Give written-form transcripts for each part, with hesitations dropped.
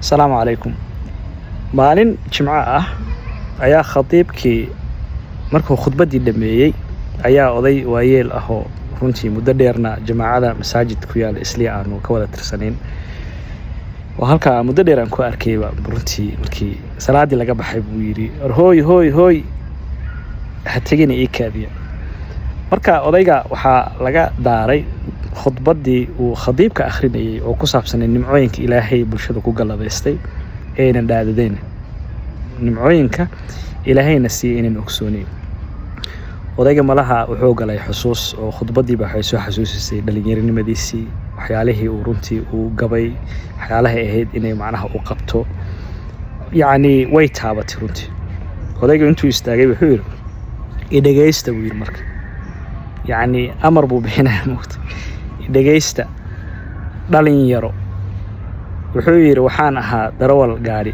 السلام عليكم. maalin jimco ah ayaa khatiibkii markuu khudbadii dhameeyay ayaa oday waayeel ah oo runtii muddo dheerna jamaacada masaajidka ku yaal isli aanu ka wada tirsaneyn oo halka muddo dheer aan ku arkayba runtii markii salaadii laga baxay buu yiri hooy ha tagina ii kaadiya marka odayga waxa laga daaray khudbadii uu khatiibka akhrinayay oo ku saabsan nimcooyinka Ilaahay bulshada ku galadeystay aynan dhaadadeen nimcooyinka Ilaahayna si inaan ogsoonay odayga malaha wuxuu galay xusuus oo khudbadii waxay soo xasuusisay dhalinyarinimadiisii waxyaalihii uu runtii uu gabay waxyaalaha ahayd inay macnaha u qabto yani way taabatay runtii odayga intuu istaagay wuxuu yiri idageysta wiil marka yani amar buu bixinaa moogta idageysta dhalinyaro wuxuu yiri waxaan ahaa darawal gaari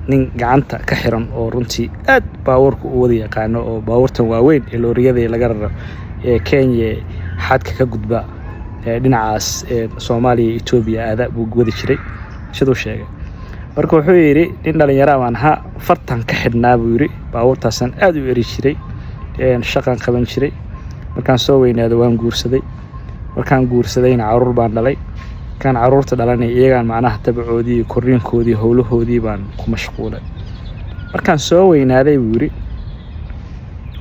nin gacanta ka xiran oo runtii aad baawarku u wada yaqaan oo baawartan waaweyn ee looriyada laga raro ee Kenya xadka ka gudba dhinacaas Soomaaliya iyo Itoobiya aad buu wadi jiray sidoo sheegay marka wuxuu yiri in dhalinyaro aan ahaa fartan ka xidhnaa buu yiri baawartaasan aad u eri jiray shaqan qaban jiray markaan soo weynaado waan guursaday markaan guursadayna caruur baan dhalay كان عرورت دلاني iyagaan macnaha tabacoodii koriinkoodii howlahoodii baan ku mashquulay markaan soo weynaaday wuri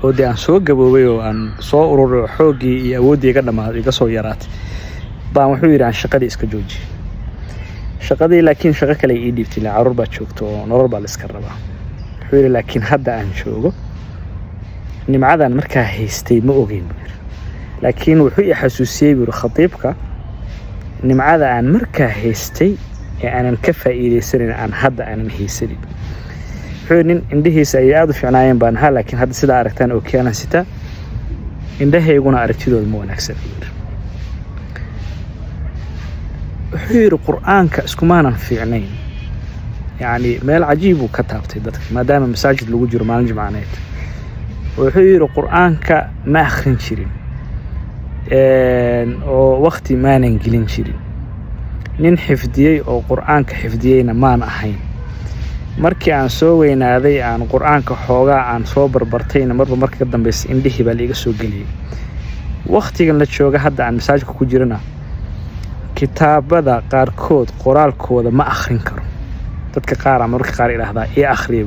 oo aan soo gaboobay oo aan soo ururo xoogii iyo awoodii iga dhamaaday iga soo yaraatay baan wuxuu yiri aan shaqadii iska joojiyay shaqadii laakiin shaqo kale ii dhiibtay la caruur baa joogto oo nolol baa la iska rabaa wuxuu yiri laakiin hadda aan joogo nimcadan markaa haystay ma ogeyn laakiin wuxuu i xasuusiyay buu khatiibka nimcada aan markaa haystay ee aanan ka faa'iideysanin aan hadda aanan haysanin xunin indhihiisa ay aad u fiicnaayeen baan ha laakiin hadda sida aragtaan oo keenan sita indhahayguna aragtidooda ma wanaagsan wuxuu quraanka iskumaanan fiicnayn yani meel cajiib uu ka taabtay dadka maadaama masaajid lagu jiro maalin jimaaneed wuxuu quraanka ma akhrin jirin oo waqti maanan gelin jirin nin xifdiyay oo quraanka xifdiyayna maan ahayn markii aan soo weynaaday aan quraanka xoogaa aan soo barbartayna marka ka dambeysay indhihii baa iga soo galiyay waqtigan la jooga hadda aan masaajidka ku jirana kitaabada qaarkood qoraalkooda ma akhrin karo dadka qaar marka qaar ilaahda ee akhriyo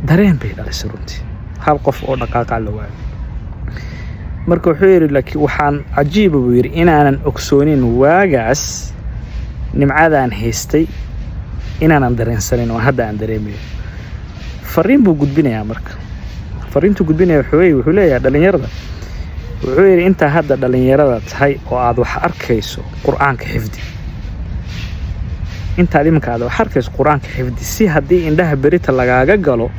dareen bay dhalisay runtii hal qof oo dhaqaaqa la waayo marka wuxuu yiri laakiin waxaan cajiib u yiri inaanan ogsoonin waagaas nimcadan haystay inaanan dareensanin oo hadda aan dareemayo fariin buu gudbinayaa marka fariintu gudbinayaa wuxuu leeyahay dhalinyarada wuxuu yiri inta hadda dhalinyarada tahay oo aad wax arkayso quraanka xifdi inta iminka aad wax arkayso quraanka xifdi si hadii indhaha berita lagaaga galo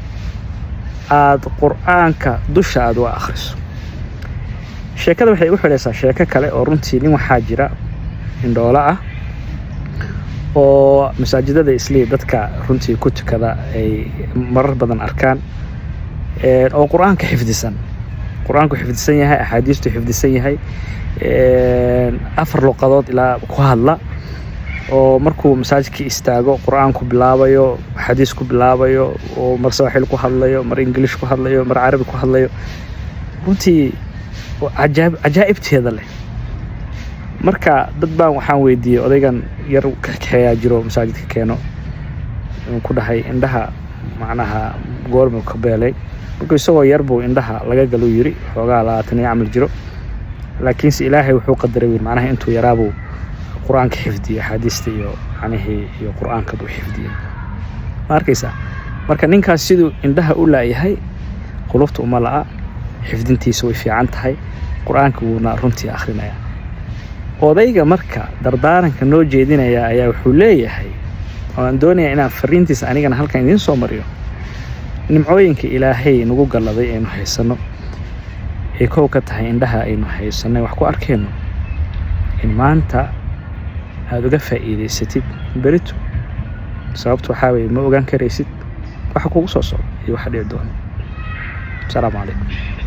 aad quraanka dusha aad u akhriso sheekada waxay u xidhaysaa sheeko kale oo runtii nin waxa jira indhoola ah oo masaajidada isli dadka runtii ku tukada ay marar badan arkaan oo quraanka xifdisan yahay ahadiistu xifdisan yahay afar luqadood ilaa ku hadla oo markuu masaajidka istaago quraanku bilaabayo xadiis ku bilaabayo oo mar Soomaali ku hadlayo mar English ku hadlayo mar Carabi ku hadlayo runtii ajaa'ibteeda leh marka dad baan waxaan weydiiyay odaygan yar ka kaxeeya jiro masaajidka keeno ku dhahay indhaha macnaha goorma ka beelay markuu isagoo yar buu indhaha laga galo yiri xoogaa 20 amal jiro laakiin si Ilaahay wuxuu qadaray macnaha intuu yaraabo quraanka xifdiyo xadiista iyo iyo quraanka buu xifdiyay markaysa marka ninkaas sidoo indhaha u laayahay qulubtu uma laa xifdintiisa way fiican tahay quraanka wuuna runtii akhrinaya odayga marka dardaaranka noo jeedinaya ayaa wuxuu leeyahay oo aan doonayaa inaan fariintiisa anigana halkan idin soo mariyo nimcooyinka Ilaahay nagu galaday aynu haysano ee koow ka tahay indhaha aynu haysanay wax ku arkayno in maanta aad uga faa'iideysatid berito sababtu waxa weeye ma ogaan karaysid waxa kugu soo socdo iyo waxa dhici doona. Assalaamu calaykum.